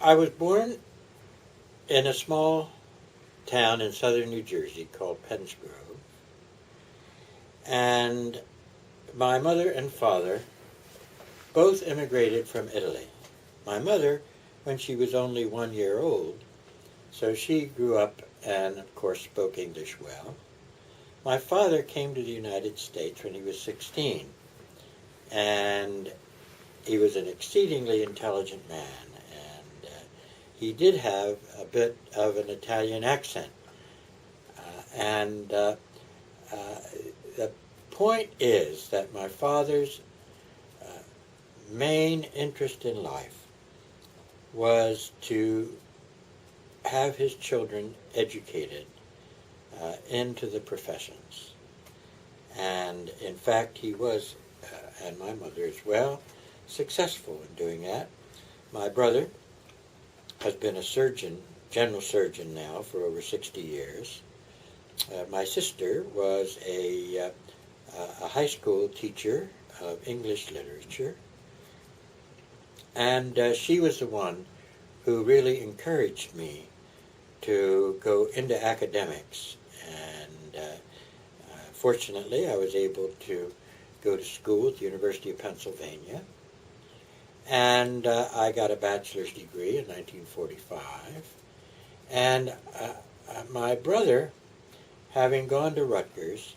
I was born in a small town in southern New Jersey called Penns Grove, and my mother and father both immigrated from Italy. My mother, when she was only 1 year old, so she grew up and, of course, spoke English well. My father came to the United States when he was 16, and he was an exceedingly intelligent man, and he did have a bit of an Italian accent. And the point is that my father's main interest in life was to have his children educated into the professions. And in fact, he was, and my mother as well, successful in doing that. My brother has been a surgeon, general surgeon now, for over 60 years. My sister was a high school teacher of English literature, and she was the one who really encouraged me to go into academics. And fortunately, I was able to go to school at the University of Pennsylvania, and I got a bachelor's degree in 1945. And my brother, having gone to Rutgers,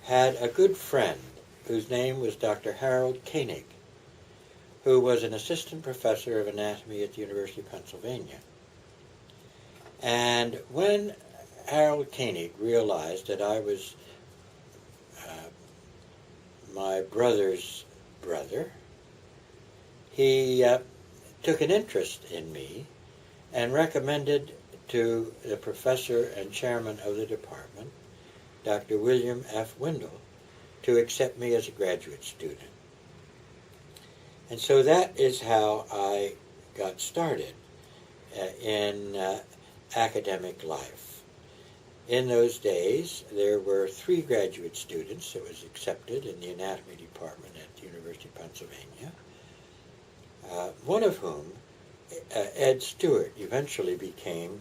had a good friend whose name was Dr. Harold Koenig, who was an assistant professor of anatomy at the University of Pennsylvania. And when Harold Koenig realized that I was my brother's brother, he took an interest in me and recommended to the professor and chairman of the department, Dr. William F. Windle, to accept me as a graduate student. And so that is how I got started in academic life. In those days, there were 3 graduate students that was accepted in the anatomy department at the University of Pennsylvania, one of whom, Ed Stewart, eventually became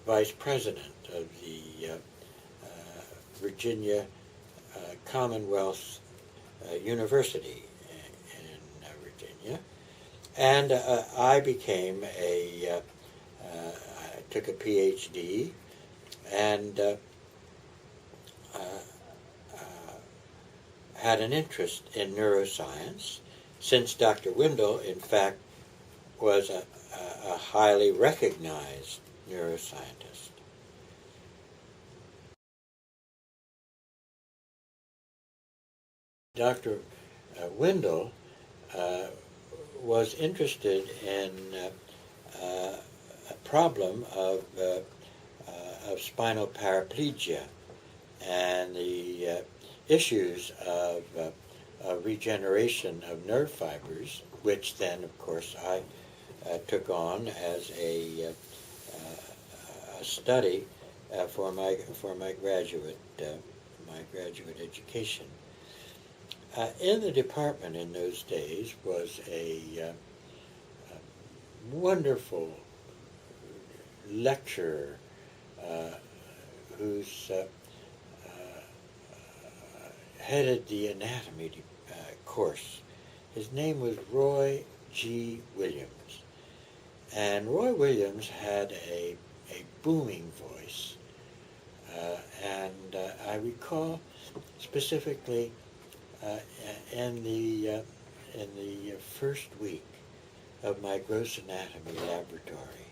vice president of the Virginia Commonwealth University in Virginia. And I became I took a PhD and had an interest in neuroscience, since Dr. Windle, in fact, was a highly recognized neuroscientist. Dr. Windle was interested in a problem of spinal paraplegia and the issues of regeneration of nerve fibers, which then, of course, I took on as a study for my graduate education. In the department in those days was a wonderful lecturer who's headed the anatomy course. His name was Roy G. Williams. And Roy Williams had a booming voice. And I recall specifically in the first week of my gross anatomy laboratory,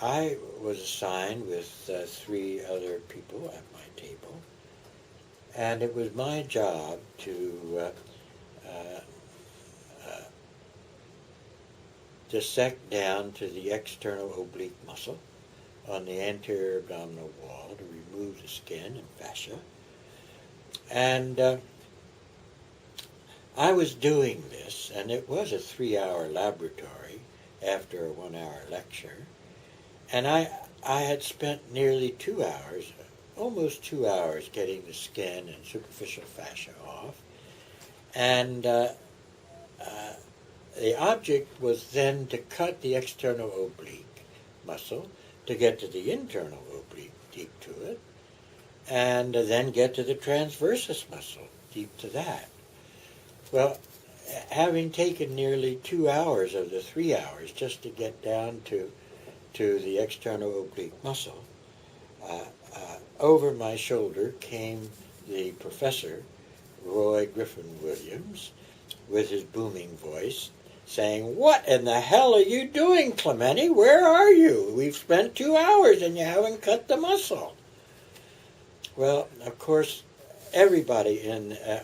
I was assigned with 3 other people at my table, and it was my job to dissect down to the external oblique muscle on the anterior abdominal wall to remove the skin and fascia. And I was doing this, and it was a 3-hour laboratory after a 1-hour lecture, and I had spent nearly 2 hours, almost 2 hours, getting the skin and superficial fascia off, and the object was then to cut the external oblique muscle to get to the internal oblique, deep to it, and then get to the transversus muscle, deep to that. Well, having taken nearly 2 hours of the 3 hours just to get down to the external oblique muscle, over my shoulder came the professor, Roy Griffin Williams, with his booming voice, saying, "What in the hell are you doing, Clemente? Where are you? We've spent 2 hours and you haven't cut the muscle." Well, of course, everybody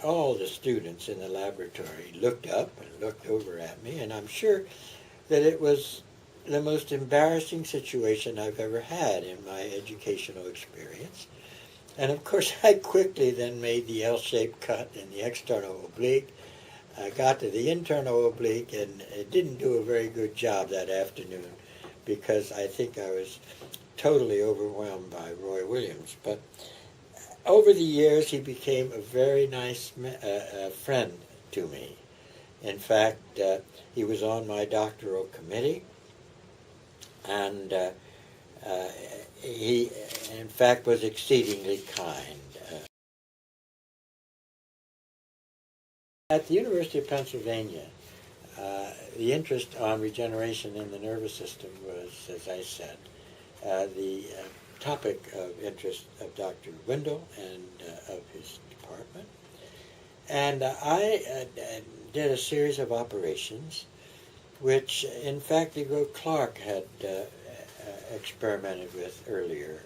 all the students in the laboratory looked up and looked over at me, and I'm sure that it was the most embarrassing situation I've ever had in my educational experience. And of course, I quickly then made the L-shaped cut in the external oblique. I got to the internal oblique, and it didn't do a very good job that afternoon because I think I was totally overwhelmed by Roy Williams. But over the years, he became a very nice friend to me. In fact, he was on my doctoral committee, and he, in fact, was exceedingly kind. At the University of Pennsylvania, the interest on regeneration in the nervous system was, as I said, the topic of interest of Dr. Windle and of his department. And I did a series of operations which, in fact, Lee Clark had experimented with earlier,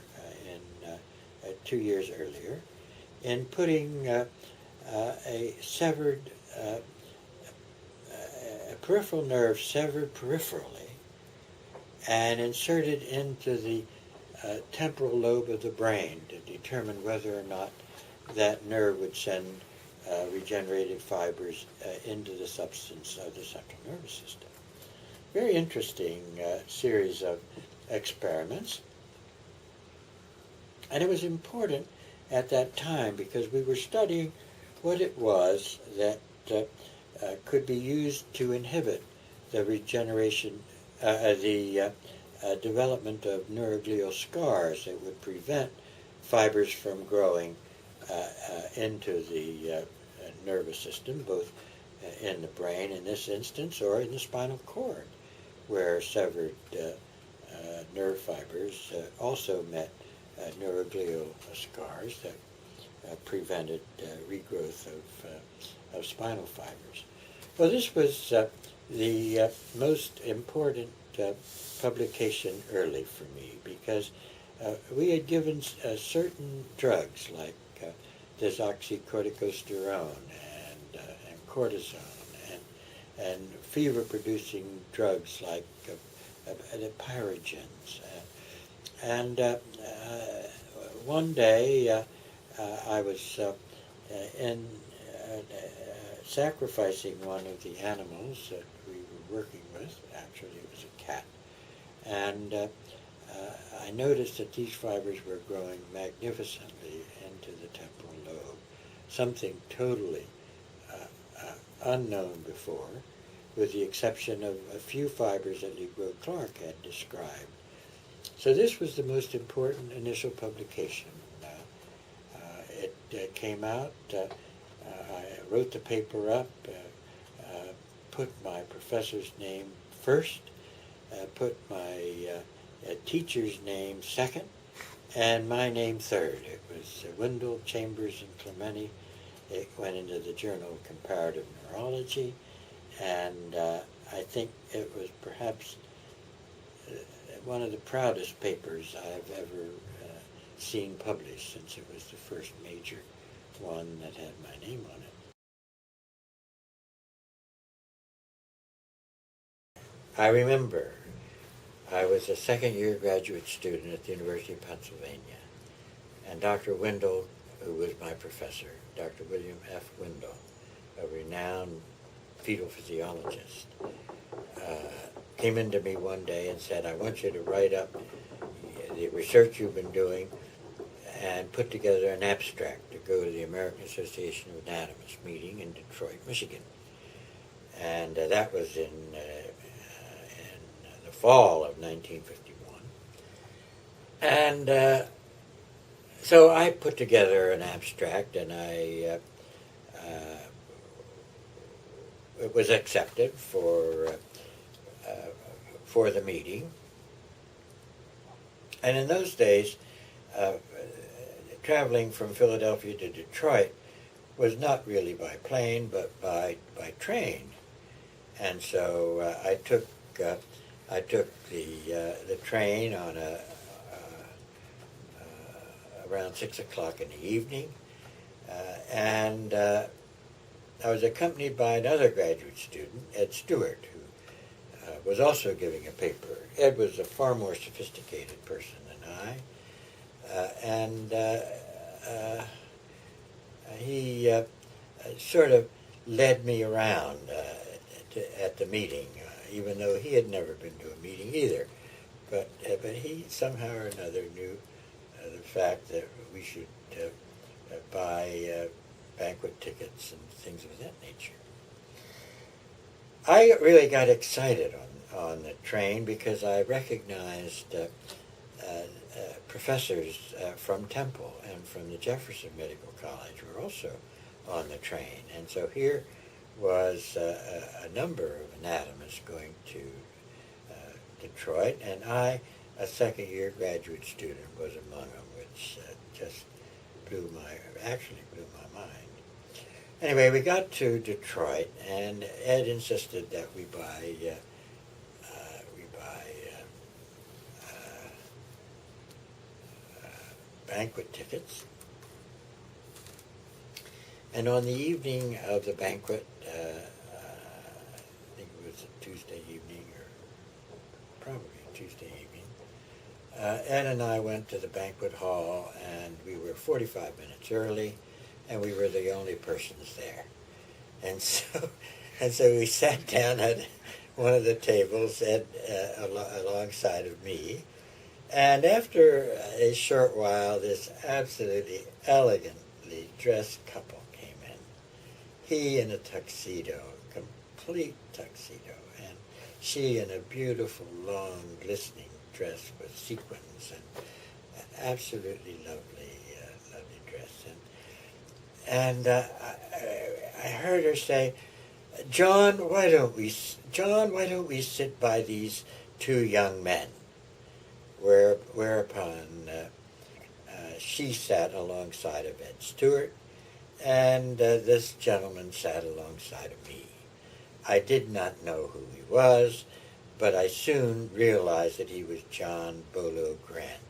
2 years earlier, in putting a severed, a peripheral nerve severed peripherally and inserted into the temporal lobe of the brain to determine whether or not that nerve would send regenerated fibers into the substance of the central nervous system. Very interesting series of experiments. And it was important at that time because we were studying what it was that could be used to inhibit the regeneration, the development of neuroglial scars that would prevent fibers from growing into the nervous system, both in the brain in this instance or in the spinal cord, where severed nerve fibers also met neuroglial scars that prevented regrowth of spinal fibers. Well, this was the most important publication early for me because we had given certain drugs like desoxycorticosterone and cortisone and fever-producing drugs like the pyrogens. And one day I was sacrificing one of the animals that we were working with. Actually, it was a cat. And I noticed that these fibers were growing magnificently into the temporal lobe, something totally unknown before, with the exception of a few fibers that Lee Clark had described. So this was the most important initial publication. It came out, I wrote the paper up, put my professor's name first, put my teacher's name second, and my name third. It was Windle, Chambers, and Clemente. It went into the Journal of Comparative Neurology, and I think it was perhaps one of the proudest papers I've ever seen published, since it was the first major one that had my name on it. I remember I was a second-year graduate student at the University of Pennsylvania, and Dr. Windle, who was my professor, Dr. William F. Windle, a renowned fetal physiologist, came into me one day and said, "I want you to write up the research you've been doing and put together an abstract to go to the American Association of Anatomists meeting in Detroit, Michigan." and that was in the fall of 1951. And so I put together an abstract, and it was accepted for the meeting. And in those days, traveling from Philadelphia to Detroit was not really by plane, but by train. And so I took the train on around 6 o'clock in the evening, and I was accompanied by another graduate student, Ed Stewart, who was also giving a paper. Ed was a far more sophisticated person than I, and he sort of led me around at the meeting, even though he had never been to a meeting either. But he somehow or another knew the fact that we should buy banquet tickets and things of that nature. I really got excited on the train because I recognized professors from Temple and from the Jefferson Medical College were also on the train. And so here was a number of anatomists going to Detroit, and I, a second-year graduate student, was among them, which just blew my mind. Anyway, we got to Detroit, and Ed insisted that we buy banquet tickets. And on the evening of the banquet, I think it was a Tuesday evening, or probably Tuesday evening, Ed and I went to the banquet hall, and we were 45 minutes early, and we were the only persons there. And so we sat down at one of the tables alongside of me, and after a short while, this absolutely elegantly dressed couple came in. He in a tuxedo, complete tuxedo, and she in a beautiful, long, glistening dress with sequins, and absolutely lovely dress. And I heard her say, John, why don't we sit by these two young men?" Whereupon she sat alongside of Ed Stewart, and this gentleman sat alongside of me. I did not know who he was, but I soon realized that he was John Bolo Grant,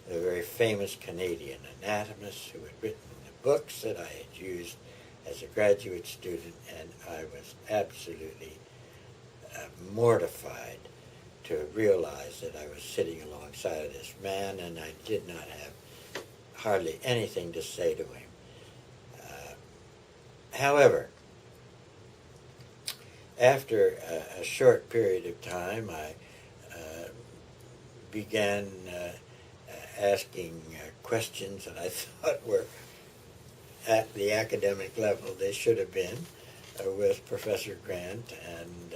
the very famous Canadian anatomist who had written the books that I had used as a graduate student, and I was absolutely mortified to realize that I was sitting alongside of this man, and I did not have hardly anything to say to him. However, after a short period of time, I began asking questions that I thought were at the academic level they should have been with Professor Grant, and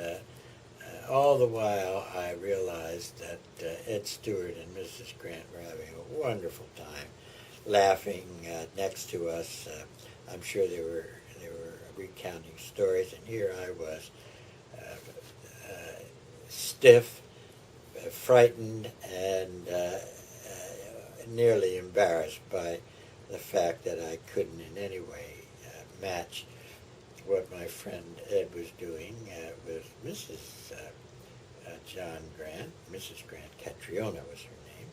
all the while I realized that Ed Stewart and Mrs. Grant were having a wonderful time, laughing next to us. I'm sure they were recounting stories, and here I was, stiff, frightened, and nearly embarrassed by the fact that I couldn't in any way match what my friend Ed was doing with Mrs. John Grant. Mrs. Grant, Catriona was her name.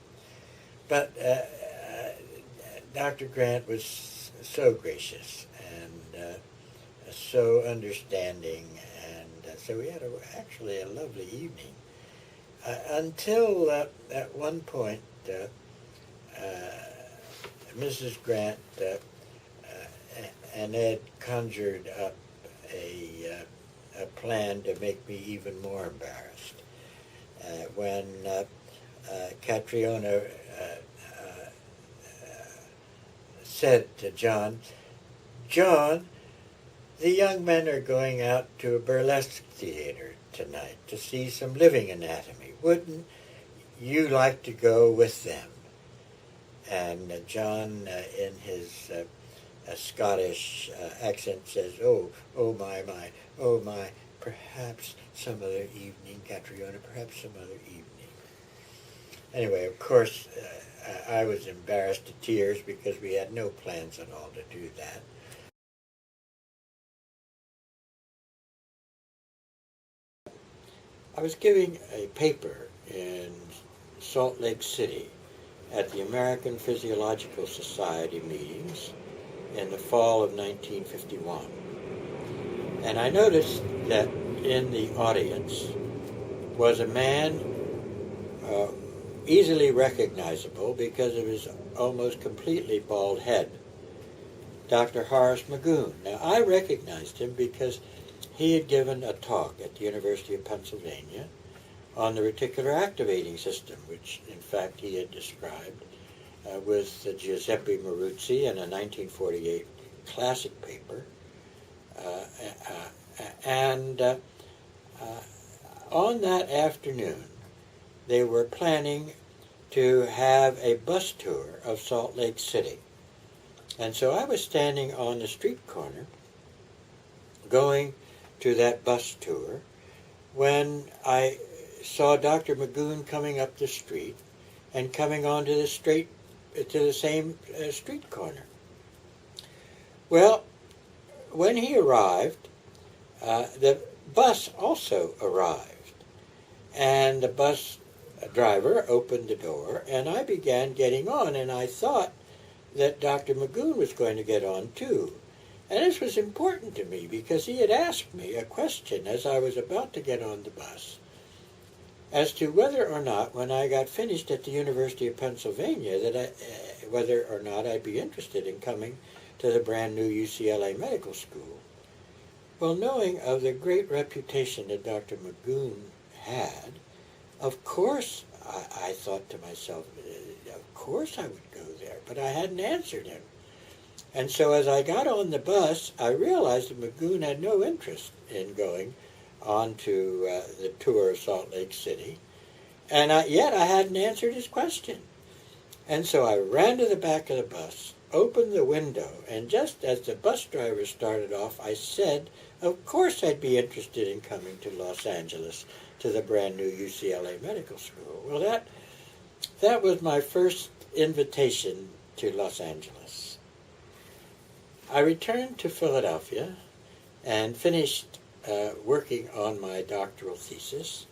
But Dr. Grant was so gracious and so understanding, and so we had actually a lovely evening. Until at one point, Mrs. Grant and Ed conjured up a plan to make me even more embarrassed. When Catriona said to John, The young men are going out to a burlesque theater tonight to see some living anatomy. Wouldn't you like to go with them?" And John, in his Scottish accent, says, oh my, perhaps some other evening, Catriona, perhaps some other evening." Anyway, of course, I was embarrassed to tears because we had no plans at all to do that. I was giving a paper in Salt Lake City at the American Physiological Society meetings in the fall of 1951. And I noticed that in the audience was a man easily recognizable because of his almost completely bald head, Dr. Horace Magoon. Now, I recognized him because he had given a talk at the University of Pennsylvania on the reticular activating system, which in fact he had described with Giuseppe Maruzzi in a 1948 classic paper. And on that afternoon, they were planning to have a bus tour of Salt Lake City. And so I was standing on the street corner going to that bus tour when I saw Dr. Magoon coming up the street and coming onto the same street corner. Well, when he arrived, the bus also arrived, and the bus driver opened the door, and I began getting on, and I thought that Dr. Magoon was going to get on too. And this was important to me because he had asked me a question as I was about to get on the bus as to whether or not, when I got finished at the University of Pennsylvania, whether or not I'd be interested in coming to the brand new UCLA Medical School. Well, knowing of the great reputation that Dr. Magoon had, of course, I thought to myself, of course I would go there, but I hadn't answered him. And so as I got on the bus, I realized that Magoon had no interest in going on to the tour of Salt Lake City, and yet I hadn't answered his question. And so I ran to the back of the bus, opened the window, and just as the bus driver started off, I said, of course I'd be interested in coming to Los Angeles to the brand new UCLA Medical School. Well, that was my first invitation to Los Angeles. I returned to Philadelphia and finished working on my doctoral thesis.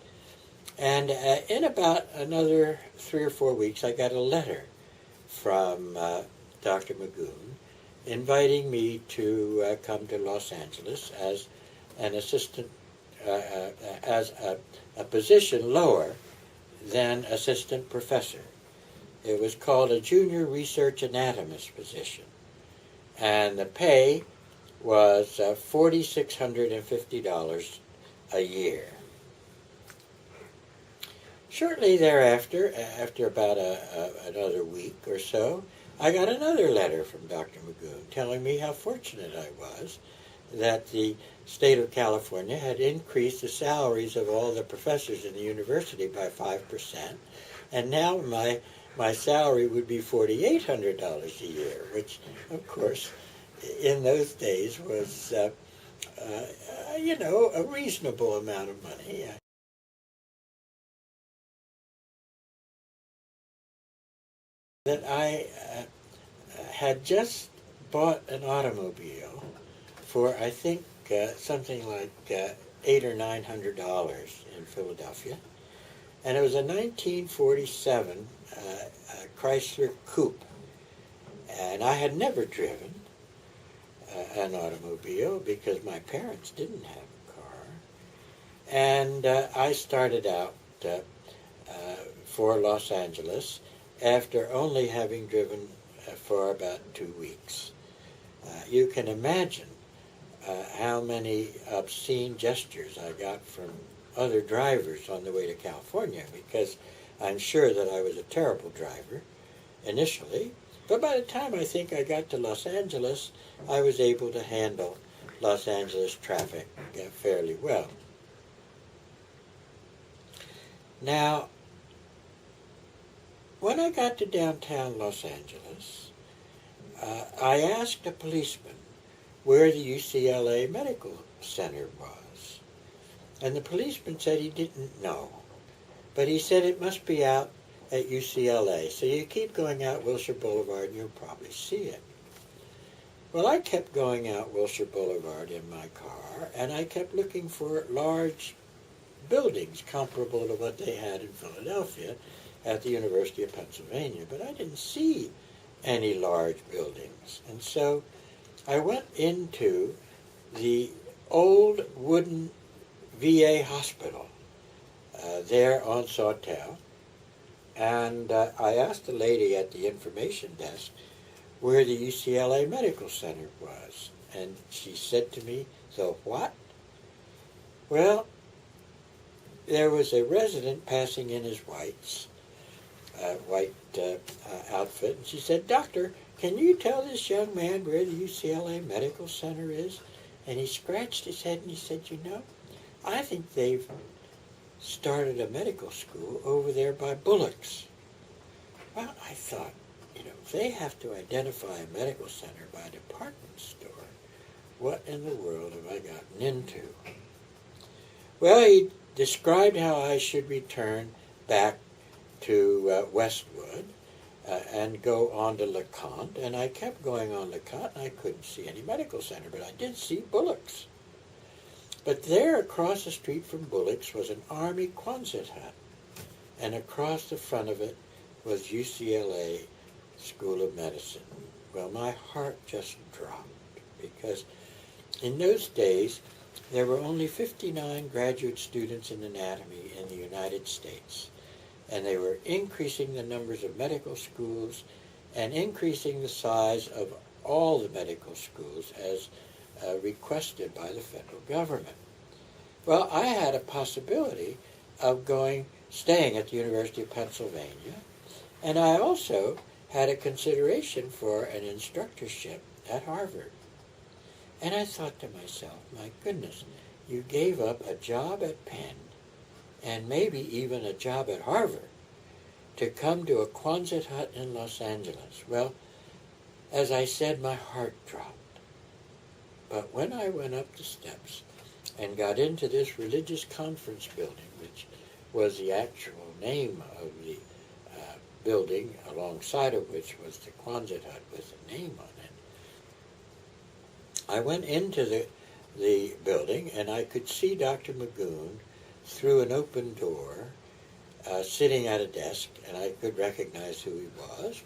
And in about another 3 or 4 weeks, I got a letter from Dr. Magoon inviting me to come to Los Angeles as an assistant, as a position lower than assistant professor. It was called a junior research anatomist position, and the pay was $4,650 a year. Shortly thereafter, after about another week or so, I got another letter from Dr. Magoon telling me how fortunate I was that the state of California had increased the salaries of all the professors in the university by 5%, and now my salary would be $4,800 a year, which, of course, in those days was, a reasonable amount of money. That I had just bought an automobile for, I think, something like $800 or $900 in Philadelphia, and it was a 1947 Chrysler Coupe, and I had never driven an automobile because my parents didn't have a car, and I started out for Los Angeles after only having driven for about 2 weeks. You can imagine how many obscene gestures I got from other drivers on the way to California, because I'm sure that I was a terrible driver initially, but by the time I think I got to Los Angeles, I was able to handle Los Angeles traffic fairly well. Now, when I got to downtown Los Angeles, I asked a policeman where the UCLA Medical Center was. And the policeman said he didn't know. But he said it must be out at UCLA. So you keep going out Wilshire Boulevard and you'll probably see it. Well, I kept going out Wilshire Boulevard in my car, and I kept looking for large buildings comparable to what they had in Philadelphia at the University of Pennsylvania. But I didn't see any large buildings. And so I went into the old wooden VA hospital there on Sawtelle, and I asked the lady at the information desk where the UCLA Medical Center was, and she said to me, "So what?" Well, there was a resident passing in his white outfit, and she said, "Doctor, can you tell this young man where the UCLA Medical Center is?" And he scratched his head and he said, "You know, I think they've started a medical school over there by Bullock's." Well, I thought, if they have to identify a medical center by department store, what in the world have I gotten into? Well, he described how I should return back to Westwood and go on to LeConte, and I kept going on LeConte, and I couldn't see any medical center, but I did see Bullock's. But there across the street from Bullock's was an Army Quonset hut, and across the front of it was UCLA School of Medicine. Well, my heart just dropped, because in those days there were only 59 graduate students in anatomy in the United States, and they were increasing the numbers of medical schools and increasing the size of all the medical schools as requested by the federal government. Well, I had a possibility of staying at the University of Pennsylvania, and I also had a consideration for an instructorship at Harvard. And I thought to myself, my goodness, you gave up a job at Penn, and maybe even a job at Harvard, to come to a Quonset hut in Los Angeles. Well, as I said, my heart dropped. But when I went up the steps and got into this religious conference building, which was the actual name of the building, alongside of which was the Quonset hut with a name on it, I went into the building, and I could see Dr. Magoon through an open door, sitting at a desk, and I could recognize who he was,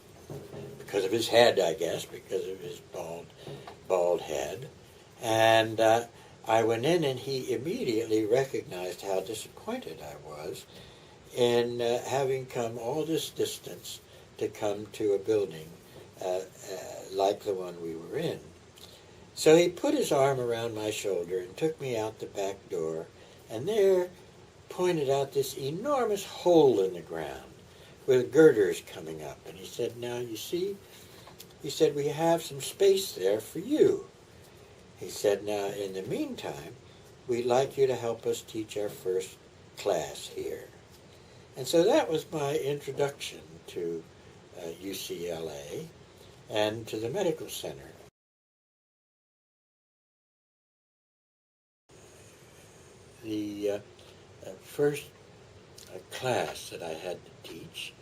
because of his head, I guess, because of his bald head. And I went in, and he immediately recognized how disappointed I was in having come all this distance to come to a building like the one we were in. So he put his arm around my shoulder and took me out the back door, and there pointed out this enormous hole in the ground with girders coming up. And he said, "Now, you see," he said, "we have some space there for you." He said, "Now, in the meantime, we'd like you to help us teach our first class here." And so that was my introduction to UCLA and to the medical center. The first class that I had to teach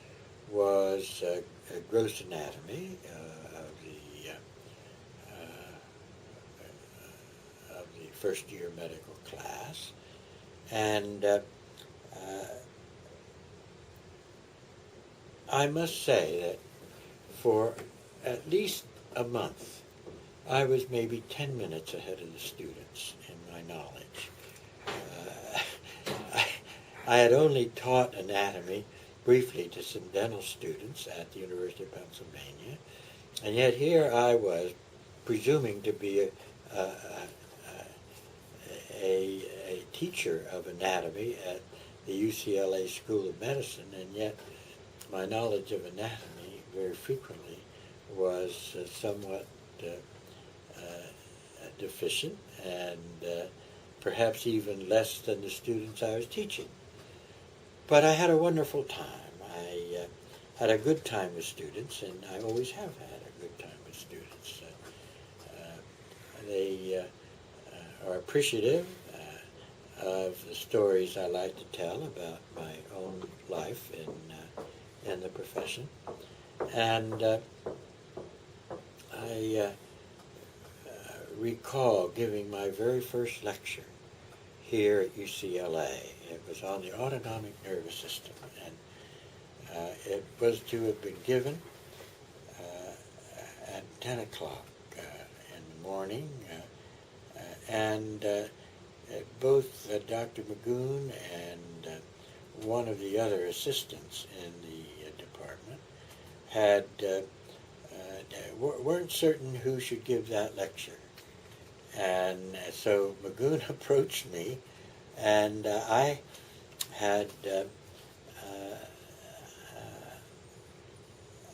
was gross anatomy of the first year medical class, and I must say that for at least a month I was maybe 10 minutes ahead of the students in my knowledge. I had only taught anatomy briefly to some dental students at the University of Pennsylvania, and yet here I was presuming to be a teacher of anatomy at the UCLA School of Medicine, and yet my knowledge of anatomy very frequently was somewhat deficient and perhaps even less than the students I was teaching. But I had a wonderful time. I had a good time with students, and I always have had a good time with students. They are appreciative of the stories I like to tell about my own life in the profession. And I recall giving my very first lecture here at UCLA. It was on the autonomic nervous system, and it was to have been given at 10 o'clock in the morning, and both Dr. Magoon and one of the other assistants in the department had weren't certain who should give that lecture. And so Magoon approached me, and I had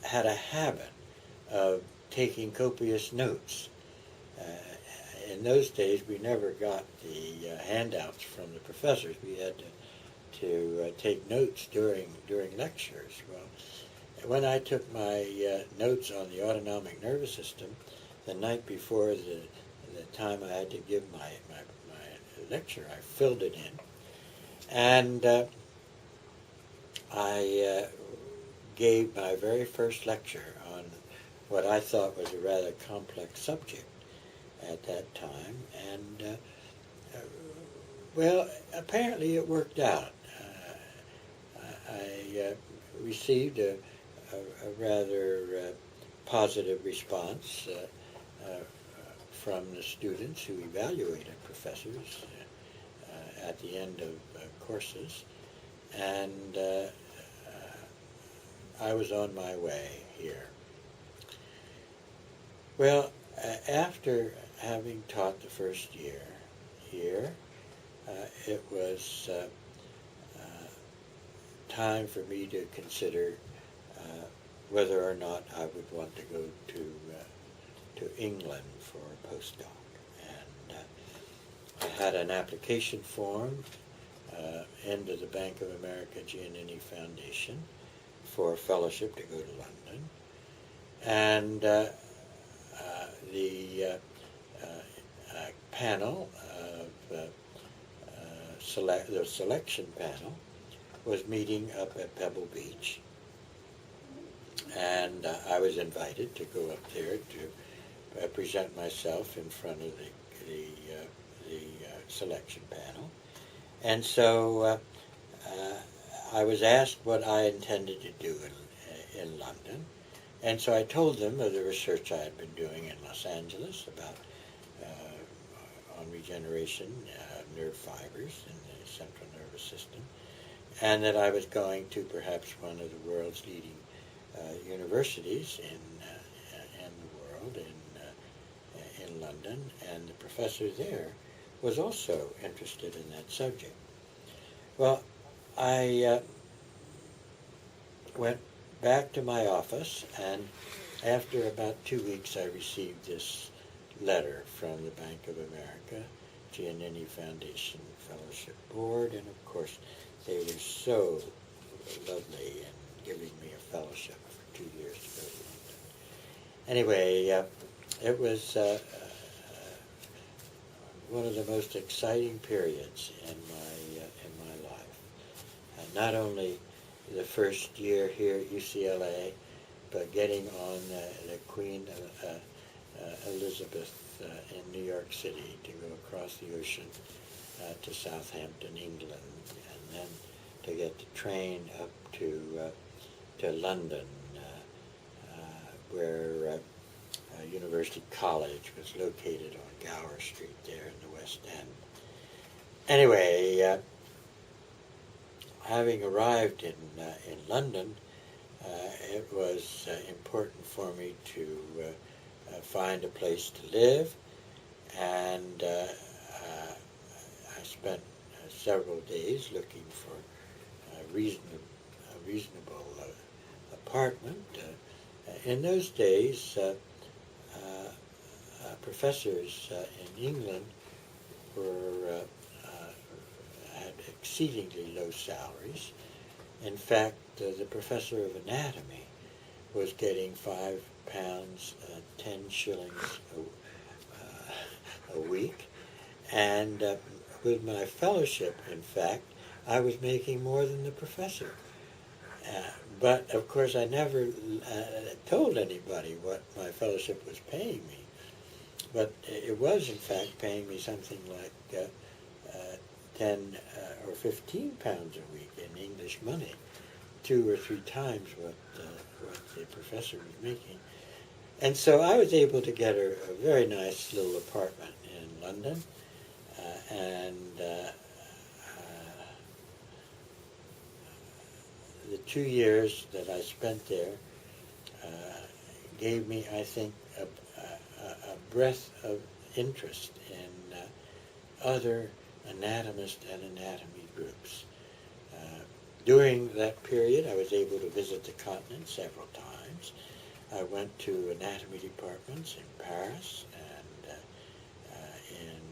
had a habit of taking copious notes. In those days, we never got the handouts from the professors. We had to take notes during lectures. Well, when I took my notes on the autonomic nervous system the night before the time I had to give my lecture, I filled it in, and I gave my very first lecture on what I thought was a rather complex subject at that time, and well, apparently it worked out. I received a rather positive response from the students who evaluated professors at the end of courses, and I was on my way here. Well, after having taught the first year here, it was time for me to consider whether or not I would want to go to England for a postdoc. And I had an application form into the Bank of America Giannini Foundation for a fellowship to go to London. And the panel of the selection panel was meeting up at Pebble Beach, and I was invited to go up there to present myself in front of the selection panel. And so I was asked what I intended to do in London, and so I told them of the research I had been doing in Los Angeles about on regeneration of nerve fibers in the central nervous system, and that I was going to perhaps one of the world's leading universities in the world, in London, and the professor there was also interested in that subject. Well, I went back to my office, and after about 2 weeks I received this letter from the Bank of America Giannini Foundation Fellowship Board, and of course they were so lovely in giving me a fellowship for 2 years to go to London. Anyway, it was one of the most exciting periods in my life. Not only the first year here at UCLA, but getting on the Queen Elizabeth in New York City to go across the ocean to Southampton, England, and then to get the train up to London, where University College was located on Gower Street there in the West End. Anyway, having arrived in London, it was important for me to find a place to live, and I spent several days looking for a reasonable apartment. In those days, professors in England were had exceedingly low salaries. In fact, the professor of anatomy was getting £5, 10 shillings a week, and with my fellowship, in fact, I was making more than the professor. But of course, I never told anybody what my fellowship was paying me. But it was, in fact, paying me something like 10 or 15 pounds a week in English money, 2 or 3 times what the professor was making. And so I was able to get a very nice little apartment in London, and the 2 years that I spent there gave me, I think, a breadth of interest in other anatomist and anatomy groups. During that period, I was able to visit the continent several times. I went to anatomy departments in Paris and in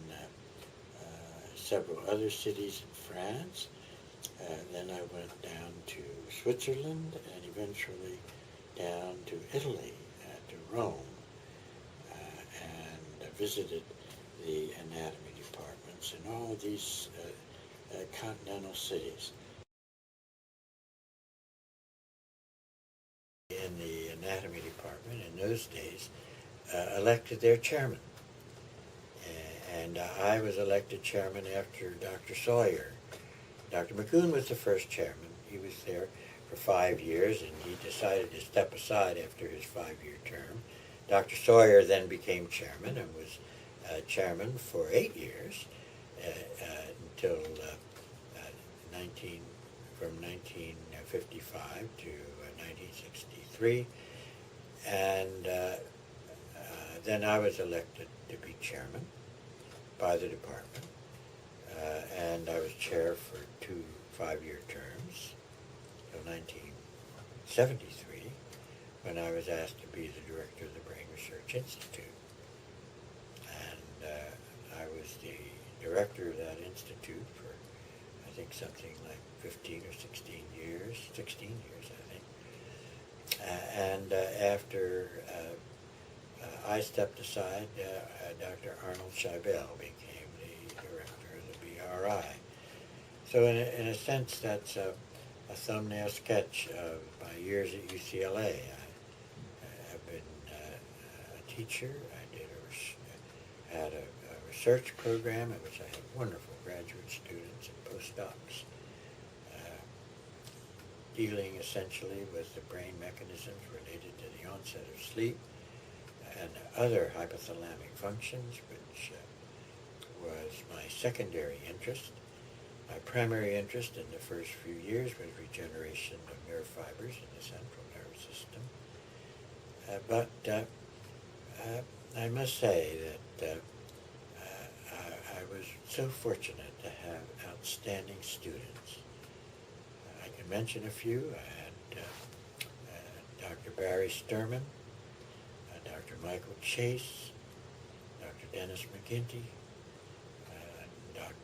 several other cities in France. Then I went down to Switzerland and eventually down to Italy, to Rome, and visited the anatomy departments in all these continental cities. In the anatomy department in those days elected their chairman. And I was elected chairman after Dr. Sawyer. Dr. McCoon was the first chairman. He was there for 5 years, and he decided to step aside after his 5-year term. Dr. Sawyer then became chairman and was chairman for 8 years until from 1955 to 1963, and then I was elected to be chairman by the department, and I was chair for 2 5-year terms until 1973, when I was asked to be the director of the Brain Research Institute. And I was the director of that institute for, I think, something like 15 or 16 years, I think. And after I stepped aside, Dr. Arnold Scheibel became the director of the BRI. So in a sense, that's a thumbnail sketch of my years at UCLA. I have been a teacher. I had a research program in which I had wonderful graduate students and postdocs, dealing essentially with the brain mechanisms related to the onset of sleep and other hypothalamic functions, which was my secondary interest. My primary interest in the first few years was regeneration of nerve fibers in the central nervous system. But I must say that I was so fortunate to have outstanding students. I can mention a few. I had Dr. Barry Sturman, Dr. Michael Chase, Dr. Dennis McGinty, Dr.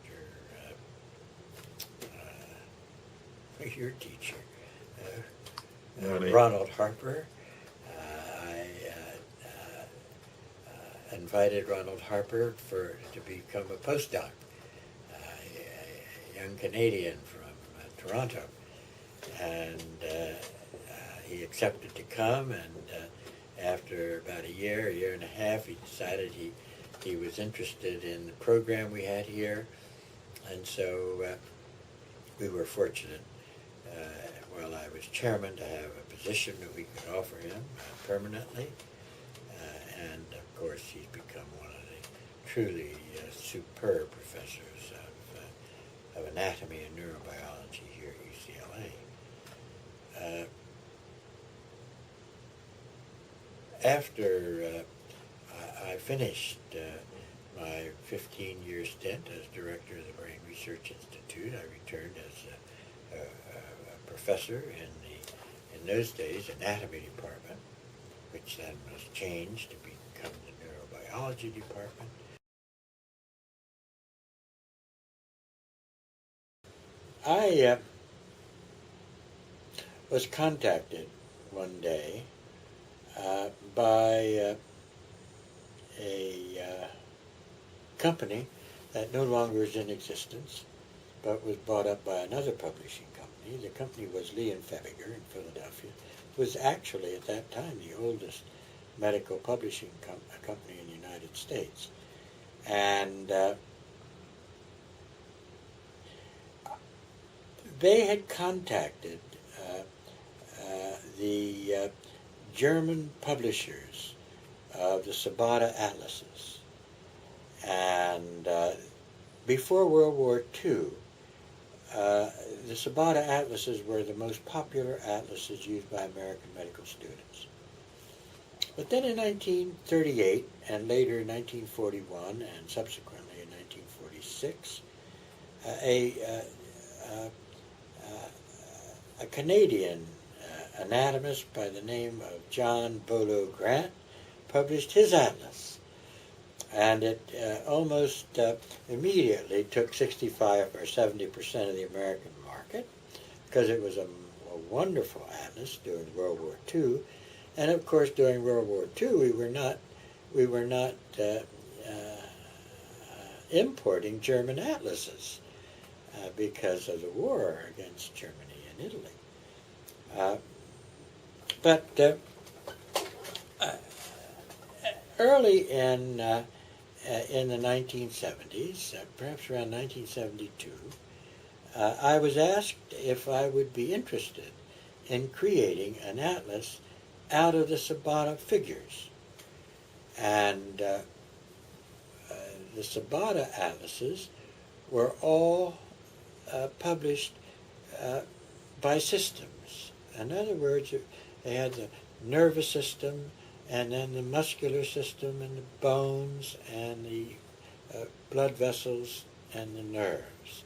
Your teacher, Ronald Harper. I invited Ronald Harper to become a postdoc, a young Canadian from Toronto, and he accepted to come, and after about a year and a half, he decided he was interested in the program we had here, and so we were fortunate while I was chairman to have a position that we could offer him permanently, and of course he's become one of the truly superb professors of anatomy and neurobiology here at UCLA. After I finished my 15-year stint as director of the Brain Research Institute, I returned as a professor in those days, anatomy department, which then was changed to become the psychology department. I was contacted one day by a company that no longer is in existence, but was bought up by another publishing company. The company was Lee and Febiger in Philadelphia. It was actually at that time the oldest medical publishing company in the United States. And they had contacted the German publishers of the Sabata atlases. And before World War II, the Sabata atlases were the most popular atlases used by American medical students. But then in 1938, and later in 1941, and subsequently in 1946, a Canadian anatomist by the name of John Bolo Grant published his atlas. And it almost immediately took 65 or 70% of the American market, because it was a wonderful atlas during World War II. And of course, during World War II, we were not importing German atlases because of the war against Germany and Italy. But early in the 1970s, perhaps around 1972, I was asked if I would be interested in creating an atlas out of the Sabata figures. And the Sabata atlases were all published by systems. In other words, they had the nervous system, and then the muscular system, and the bones, and the blood vessels, and the nerves.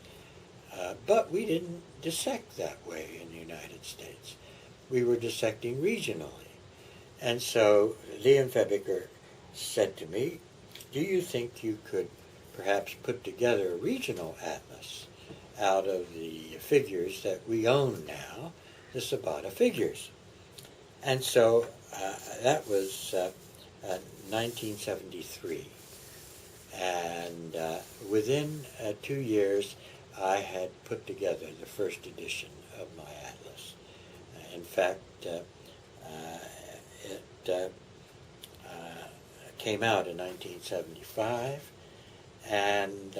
But we didn't dissect that way in the United States. We were dissecting regionally. And so Liam Febiger said to me, do you think you could perhaps put together a regional atlas out of the figures that we own now, the Sabata figures? And so that was 1973. And within 2 years, I had put together the first edition of my atlas. In fact, it came out in 1975, and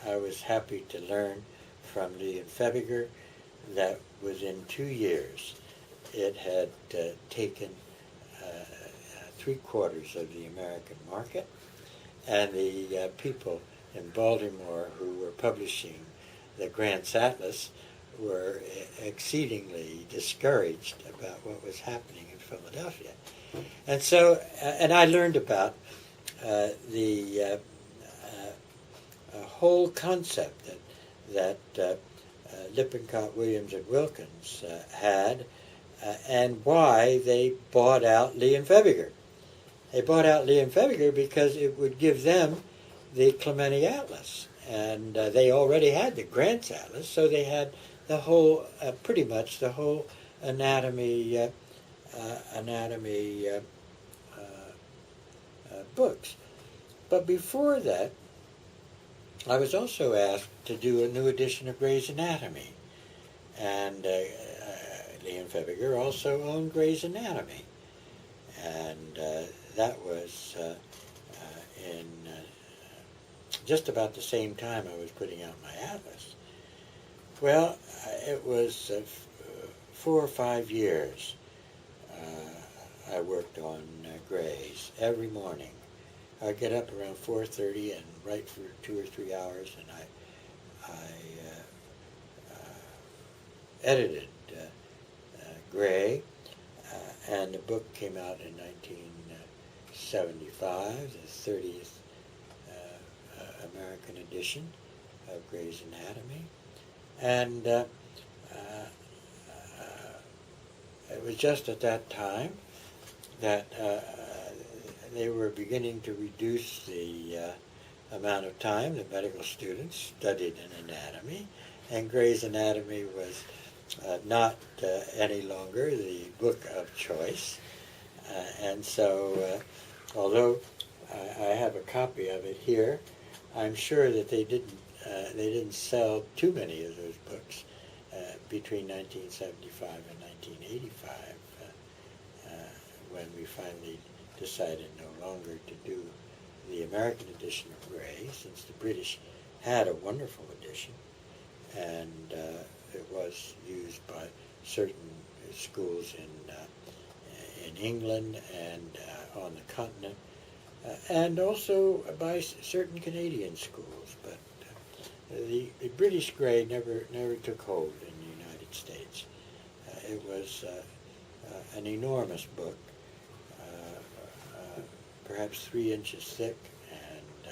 I was happy to learn from Lee and Febiger that within 2 years it had taken 3/4 of the American market, and the people in Baltimore who were publishing the Grant's Atlas were exceedingly discouraged about what was happening in Philadelphia. And so, and I learned about the whole concept that Lippincott, Williams, and Wilkins had, and why they bought out Lee and Febiger. They bought out Lee and Febiger because it would give them the Clemente Atlas, and they already had the Grant's Atlas, so they had the whole, pretty much the whole anatomy books. But before that, I was also asked to do a new edition of Gray's Anatomy, and Lee and Febiger also owned Gray's Anatomy, and that was in just about the same time I was putting out my atlas. Well, it was 4 or 5 years I worked on Gray's every morning. I'd get up around 4:30 and write for 2 or 3 hours, and I edited Gray, and the book came out in 1975, the 30th American edition of Gray's Anatomy, and it was just at that time that they were beginning to reduce the amount of time that medical students studied in anatomy, and Gray's Anatomy was not any longer the book of choice. And so, although I have a copy of it here, I'm sure that they didn't sell too many of those books between 1975 and 1985, when we finally decided no longer to do the American edition of Gray, since the British had a wonderful edition, and it was used by certain schools in England and on the continent, and also by certain Canadian schools. But the British Gray never took hold in the United States. It was an enormous book, perhaps 3 inches thick and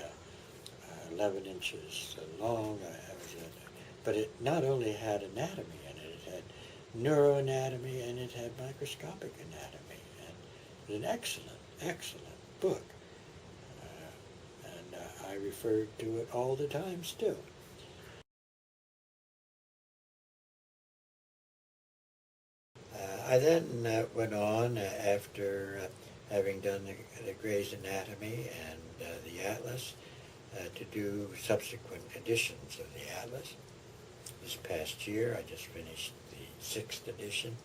11 inches long. But it not only had anatomy in it, it had neuroanatomy and it had microscopic anatomy. And it was an excellent book. And I refer to it all the time still. I then went on after having done the Gray's Anatomy and the Atlas to do subsequent editions of the Atlas. This past year I just finished the 6th edition,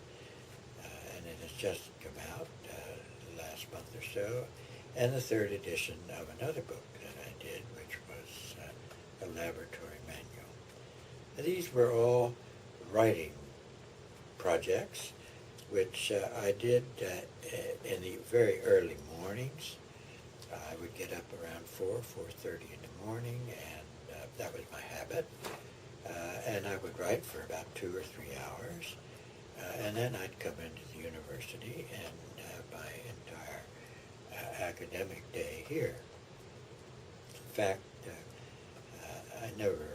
and it has just come out the last month or so, and the 3rd edition of another book that I did, which was a laboratory manual. These were all writing projects, which I did in the very early mornings. I would get up around 4:30 in the morning, and that was my habit. And I would write for about 2 or 3 hours, and then I'd come into the university and have my entire academic day here. In fact, I never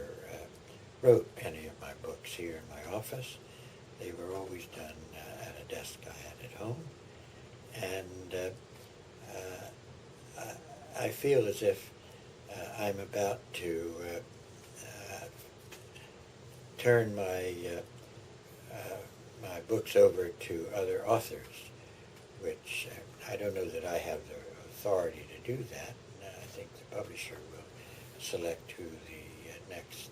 wrote any of my books here in my office. They were always done at a desk I had at home, and I feel as if I'm about to turn my my books over to other authors, which I don't know that I have the authority to do that. I think the publisher will select who the next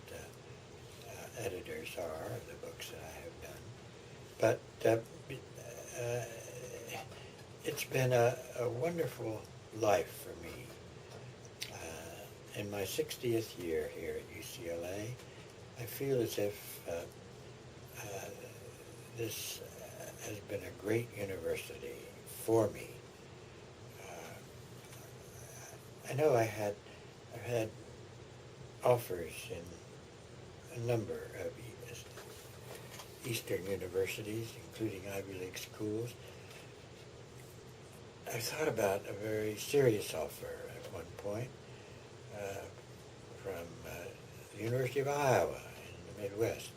editors are of the books that I have done. But it's been a wonderful life for me. In my 60th year here at UCLA, I feel as if this has been a great university for me. I know I've had offers in a number of Eastern universities, including Ivy League schools. I thought about a very serious offer at one point from the University of Iowa in the Midwest.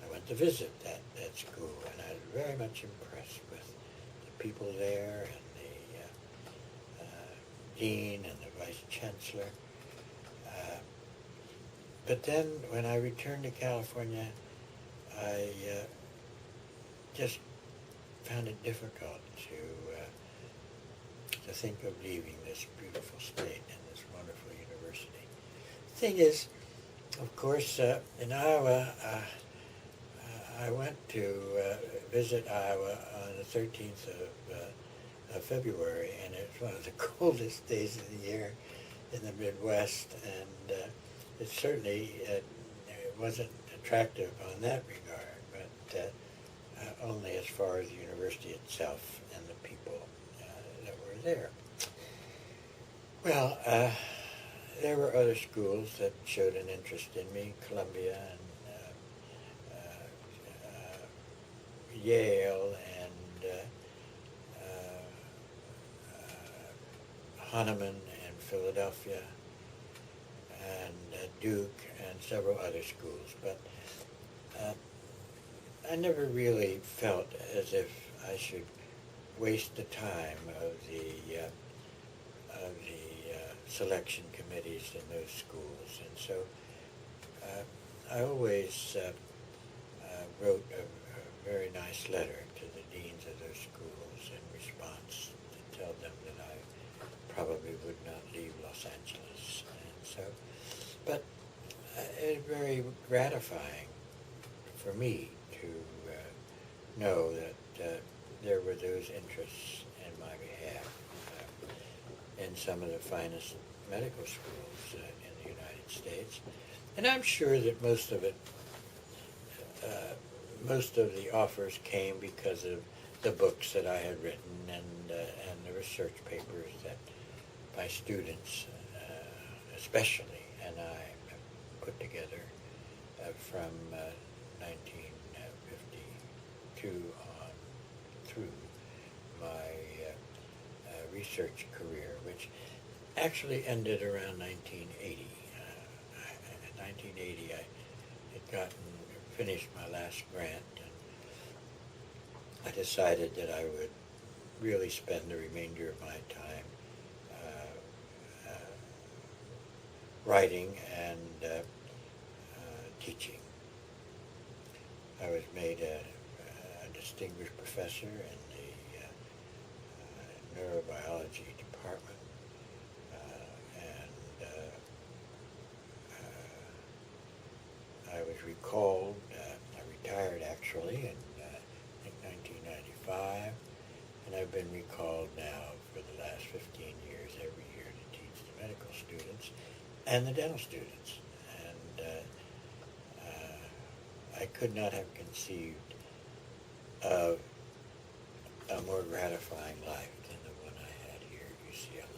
I went to visit that school, and I was very much impressed with the people there and the dean and the vice chancellor. But then when I returned to California, I just found it difficult to think of leaving this beautiful state and this wonderful university. The thing is, of course, in Iowa, I went to visit Iowa on the 13th of February, and it was one of the coldest days of the year in the Midwest, and it certainly it wasn't attractive on that regard, but only as far as the university itself and the people that were there. Well, there were other schools that showed an interest in me, Columbia and Yale and Hahnemann and Philadelphia and Duke and several other schools, but I never really felt as if I should waste the time of the selection committees in those schools, and so I always wrote a very nice letter to the deans of those schools in response to tell them that I probably would not leave Los Angeles. And so, but it's very gratifying for me to know that there were those interests in my behalf in some of the finest medical schools in the United States. And I'm sure that most of the offers came because of the books that I had written and the research papers that my students, especially, and I put together from 1952 on through my research career, which actually ended around 1980. In 1980, I had finished my last grant, and I decided that I would really spend the remainder of my time writing and teaching. I was made a distinguished professor in the neurobiology department, and I was recalled. I retired actually in I think 1995, and I've been recalled now for the last 15 years every year to teach the medical students and the dental students. And I could not have conceived of a more gratifying life than the one I had here at UCLA.